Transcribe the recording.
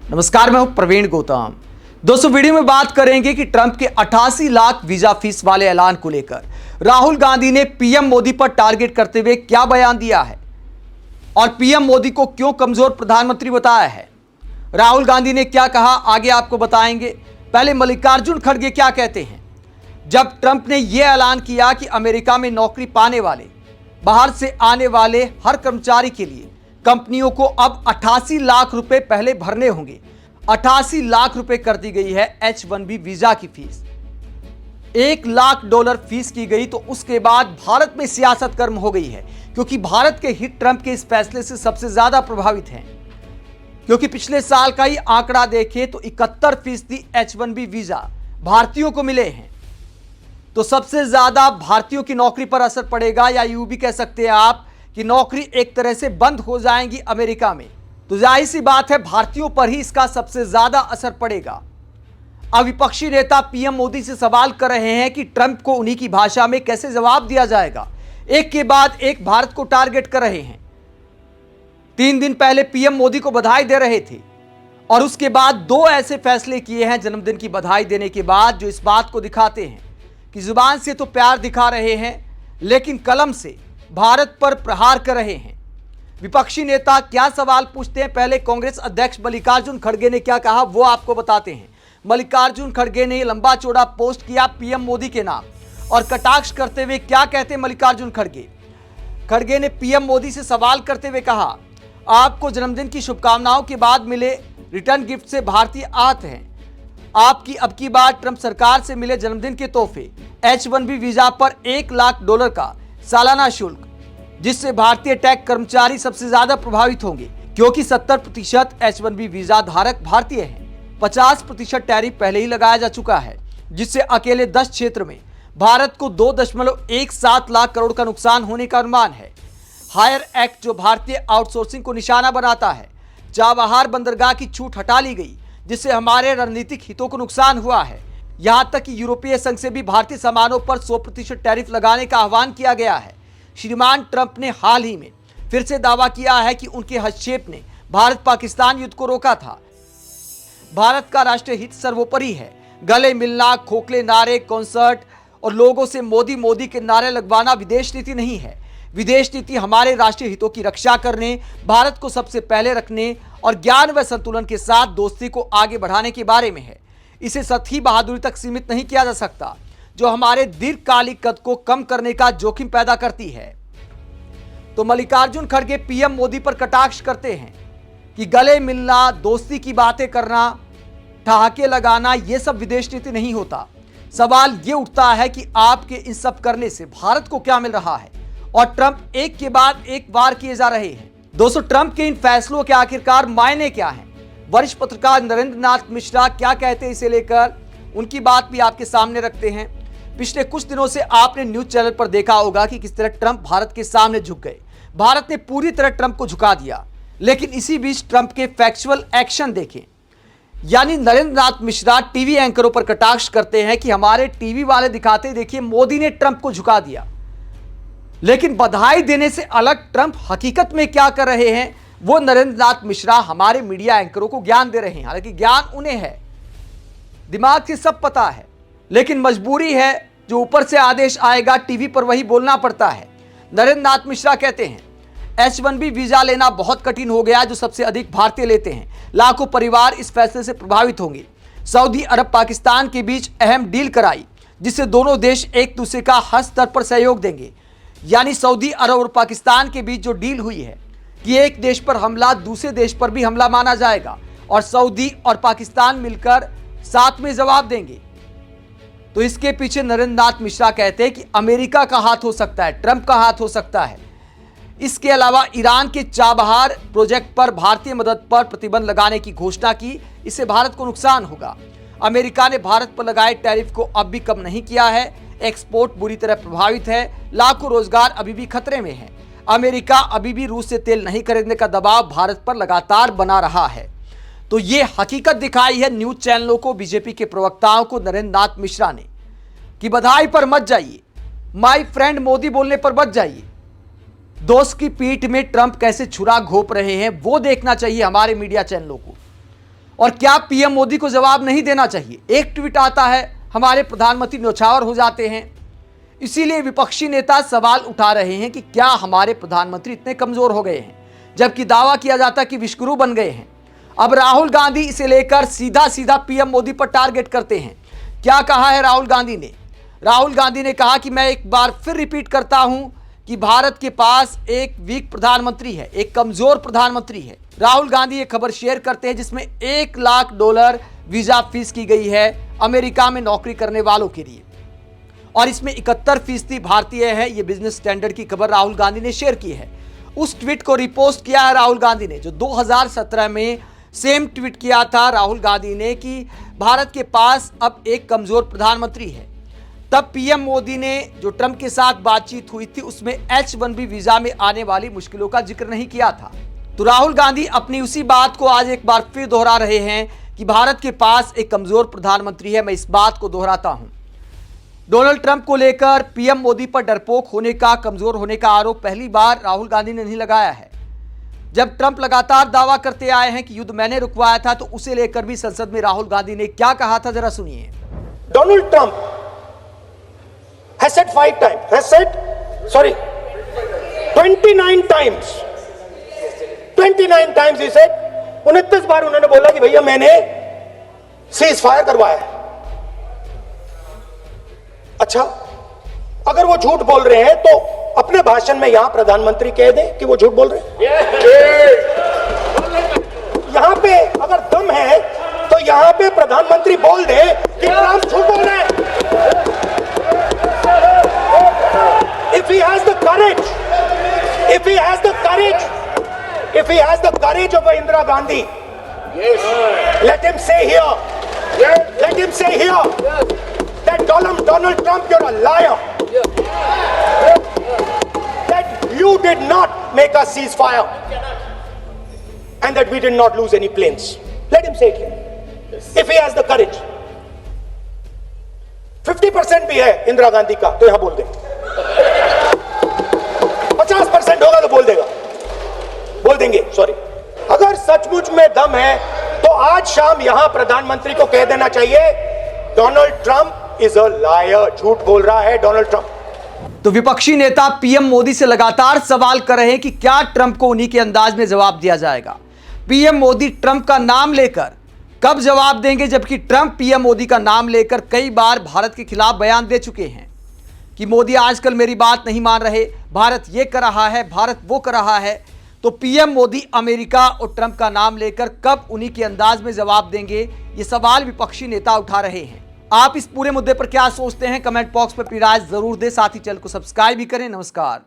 नमस्कार, मैं हूं प्रवीण गौतम। दोस्तों, वीडियो में बात करेंगे कि ट्रंप के 88 लाख वीजा फीस वाले ऐलान को लेकर राहुल गांधी ने पीएम मोदी पर टारगेट करते हुए क्या बयान दिया है और पीएम मोदी को क्यों कमजोर प्रधानमंत्री बताया है। राहुल गांधी ने क्या कहा, आगे आपको बताएंगे। पहले मल्लिकार्जुन खड़गे क्या कहते हैं। जब ट्रंप ने यह ऐलान किया कि अमेरिका में नौकरी पाने वाले बाहर से आने वाले हर कर्मचारी के लिए कंपनियों को अब 88 लाख रुपए पहले भरने होंगे। 88 लाख रुपए कर दी गई है H-1B वीजा की फीस। $1 लाख फीस की गई तो उसके बाद भारत में सियासत गर्म हो गई है, क्योंकि भारत के हित ट्रंप के इस फैसले से सबसे ज्यादा प्रभावित हैं। क्योंकि पिछले साल का ही आंकड़ा देखें तो 71% H-1B वीजा भारतीयों को मिले हैं। तो सबसे ज्यादा भारतीयों की नौकरी पर असर पड़ेगा, या यूं भी कह सकते हैं आप कि नौकरी एक तरह से बंद हो जाएंगी अमेरिका में। तो जाहिर सी बात है, भारतीयों पर ही इसका सबसे ज्यादा असर पड़ेगा। अब विपक्षी नेता पीएम मोदी से सवाल कर रहे हैं कि ट्रंप को उन्हीं की भाषा में कैसे जवाब दिया जाएगा। एक के बाद एक भारत को टारगेट कर रहे हैं। 3 दिन पहले पीएम मोदी को बधाई दे रहे थे और उसके बाद 2 ऐसे फैसले किए हैं जन्मदिन की बधाई देने के बाद, जो इस बात को दिखाते हैं कि जुबान से तो प्यार दिखा रहे हैं, लेकिन कलम से भारत पर प्रहार कर रहे हैं। विपक्षी नेता क्या सवाल पूछते हैं, पहले कांग्रेस अध्यक्ष मल्लिकार्जुन खड़गे ने क्या कहा वो आपको बताते हैं। मल्लिकार्जुन खड़गे ने लंबा चौड़ा पोस्ट किया पीएम मोदी के नाम और कटाक्ष करते हुए क्या कहते हैं मल्लिकार्जुन खड़गे ने पीएम मोदी से सवाल करते हुए कहा, आपको जन्मदिन की शुभकामनाओं के बाद मिले रिटर्न गिफ्ट से भारतीय आहत हैं। आपकी अब की बार ट्रंप सरकार से मिले जन्मदिन के तोहफे H-1B वीजा पर $1 लाख का सालाना शुल्क, जिससे भारतीय टैक्स कर्मचारी सबसे ज्यादा प्रभावित होंगे, क्योंकि 70% H-1B वीजा धारक भारतीय हैं। 50% टैरिफ पहले ही लगाया जा चुका है, जिससे अकेले 10 क्षेत्र में भारत को 2.17 लाख करोड़ का नुकसान होने का अनुमान है। हायर एक्ट, जो भारतीय आउटसोर्सिंग को निशाना बनाता है, चाबहार बंदरगाह की छूट हटा ली गई, जिससे हमारे रणनीतिक हितों को नुकसान हुआ है। यहां तक कि यूरोपीय संघ से भी भारतीय सामानों पर 100% टैरिफ लगाने का आह्वान किया गया है। श्रीमान ट्रंप ने हाल ही में फिर से दावा किया है कि उनके हस्तक्षेप ने भारत पाकिस्तान युद्ध को रोका था। भारत का राष्ट्रीय हित सर्वोपरि है। गले मिलना, खोखले नारे, कॉन्सर्ट और लोगों से मोदी मोदी के नारे लगवाना विदेश नीति नहीं है। विदेश नीति हमारे राष्ट्रीय हितों की रक्षा करने, भारत को सबसे पहले रखने और ज्ञान व संतुलन के साथ दोस्ती को आगे बढ़ाने के बारे में है। इसे सतही बहादुरी तक सीमित नहीं किया जा सकता, जो हमारे दीर्घकालिक कद को कम करने का जोखिम पैदा करती है। तो मल्लिकार्जुन खड़गे पीएम मोदी पर कटाक्ष करते हैं कि गले मिलना, दोस्ती की बातें करना, ठहाके लगाना, यह सब विदेश नीति नहीं होता। सवाल यह उठता है कि आपके इन सब करने से भारत को क्या मिल रहा है, और ट्रंप एक के बाद एक वार किए जा रहे हैं। दोस्तों, ट्रंप के इन फैसलों के आखिरकार मायने क्या हैं? वरिष्ठ पत्रकार नरेंद्र नाथ मिश्रा क्या कहते हैं इसे लेकर, उनकी बात भी आपके सामने रखते हैं। पिछले कुछ दिनों से आपने न्यूज चैनल पर देखा होगा कि किस तरह ट्रंप भारत के सामने झुक गए। भारत ने पूरी तरह ट्रंप को झुका दिया, लेकिन इसी बीच ट्रंप के फैक्चुअल एक्शन देखें। यानी नरेंद्र नाथ मिश्रा टीवी एंकरों पर कटाक्ष करते हैं कि हमारे टीवी वाले दिखाते, देखिए मोदी ने ट्रंप को झुका दिया। लेकिन बधाई देने से अलग ट्रंप हकीकत में क्या कर रहे हैं, वो नरेंद्र नाथ मिश्रा हमारे मीडिया एंकरों को ज्ञान दे रहे हैं। हालांकि ज्ञान उन्हें है, दिमाग से सब पता है, लेकिन मजबूरी है, जो ऊपर से आदेश आएगा टीवी पर वही बोलना पड़ता है। नरेंद्र नाथ मिश्रा कहते हैं, H-1B वीजा लेना बहुत कठिन हो गया, जो सबसे अधिक भारतीय लेते हैं। लाखों परिवार इस फैसले से प्रभावित होंगे। सऊदी अरब पाकिस्तान के बीच अहम डील कराई, जिससे दोनों देश एक दूसरे का हर स्तर पर सहयोग देंगे। यानी सऊदी अरब और पाकिस्तान के बीच जो डील हुई है कि एक देश पर हमला दूसरे देश पर भी हमला माना जाएगा, और सऊदी और पाकिस्तान मिलकर साथ में जवाब देंगे। तो इसके पीछे नरेंद्र नाथ मिश्रा कहते हैं कि अमेरिका का हाथ हो सकता है, ट्रंप का हाथ हो सकता है। इसके अलावा ईरान के चाबहार प्रोजेक्ट पर भारतीय मदद पर प्रतिबंध लगाने की घोषणा की, इससे भारत को नुकसान होगा। अमेरिका ने भारत पर लगाए टैरिफ को अब भी कम नहीं किया है। एक्सपोर्ट बुरी तरह प्रभावित है। लाखों रोजगार अभी भी खतरे में है। अमेरिका अभी भी रूस से तेल नहीं खरीदने का दबाव भारत पर लगातार बना रहा है। तो ये हकीकत दिखाई है न्यूज चैनलों को, बीजेपी के प्रवक्ताओं को नरेंद्र नाथ मिश्रा ने, कि बधाई पर मत जाइए, माय फ्रेंड मोदी बोलने पर मत जाइए। दोस्त की पीठ में ट्रंप कैसे छुरा घोंप रहे हैं वो देखना चाहिए हमारे मीडिया चैनलों को। और क्या पीएम मोदी को जवाब नहीं देना चाहिए? एक ट्वीट आता है, हमारे प्रधानमंत्री न्यौछावर हो जाते हैं। इसीलिए विपक्षी नेता सवाल उठा रहे हैं कि क्या हमारे प्रधानमंत्री इतने कमजोर हो गए हैं, जबकि दावा किया जाता कि विश्वगुरु बन गए हैं। अब राहुल गांधी इसे लेकर सीधा सीधा पीएम मोदी पर टारगेट करते हैं। क्या कहा है राहुल गांधी ने? राहुल गांधी ने कहा कि मैं एक बार फिर रिपीट करता हूं कि भारत के पास एक वीक प्रधानमंत्री है, एक कमजोर प्रधानमंत्री है। राहुल गांधी ये खबर शेयर करते हैं जिसमें $1 लाख वीजा फीस की गई है अमेरिका में नौकरी करने वालों के लिए, और इसमें 71% भारतीय है। ये बिजनेस स्टैंडर्ड की खबर राहुल गांधी ने शेयर की है। उस ट्वीट को रिपोस्ट किया है राहुल गांधी ने, जो 2017 में सेम ट्वीट किया था राहुल गांधी ने कि भारत के पास अब एक कमजोर प्रधानमंत्री है। तब पीएम मोदी ने जो ट्रंप के साथ बातचीत हुई थी उसमें H-1B वीजा में आने वाली मुश्किलों का जिक्र नहीं किया था। तो राहुल गांधी अपनी उसी बात को आज एक बार फिर दोहरा रहे हैं कि भारत के पास एक कमजोर प्रधानमंत्री है। मैं इस बात को दोहराता हूं। डोनाल्ड ट्रंप को लेकर पीएम मोदी पर डरपोक होने का, कमजोर होने का आरोप पहली बार राहुल गांधी ने नहीं लगाया है। जब ट्रंप लगातार दावा करते आए हैं कि युद्ध मैंने रुकवाया था, तो उसे लेकर भी संसद में राहुल गांधी ने क्या कहा था, जरा सुनिए। Donald Trump has said 5 times, has said, sorry, 29 times. 29 times he said, 29 बार उन्होंने बोला कि भैया मैंने सीज फायर करवाया है। अच्छा, अगर वो झूठ बोल रहे हैं तो अपने भाषण में यहां प्रधानमंत्री कह दें कि वो झूठ बोल रहे हैं। यहां पे अगर दम है तो यहां पे प्रधानमंत्री बोल दे कि ट्रंप झूठ बोल रहे हैं। If he has the courage, if he has the courage, if he has the courage of Indira Gandhi, let him say here, let him say here that Donald Trump, you're a liar. That you did not make a ceasefire and that we did not lose any planes. Let him say it here. If he has the courage. 50% भी है इंदिरा गांधी का, तो यहां बोल दे। 50% होगा तो बोल देगा, बोल देंगे, सॉरी। अगर सचमुच में दम है तो आज शाम यहां प्रधानमंत्री को कह देना चाहिए Donald Trump is a liar, झूठ बोल रहा है डोनाल्ड ट्रंप। तो विपक्षी नेता पीएम मोदी से लगातार सवाल कर रहे हैं कि क्या ट्रंप को उन्हीं के अंदाज में जवाब दिया जाएगा। पीएम मोदी ट्रंप का नाम लेकर कब जवाब देंगे, जबकि ट्रंप पीएम मोदी का नाम लेकर कई बार भारत के खिलाफ बयान दे चुके हैं कि मोदी आजकल मेरी बात नहीं मान रहे, भारत ये कर रहा है, भारत वो कर रहा है। तो पीएम मोदी अमेरिका और ट्रंप का नाम लेकर कब उन्हीं के अंदाज में जवाब देंगे, ये सवाल विपक्षी नेता उठा रहे हैं। आप इस पूरे मुद्दे पर क्या सोचते हैं, कमेंट बॉक्स पर अपनी राय जरूर दें। साथ ही चैनल को सब्सक्राइब भी करें। नमस्कार।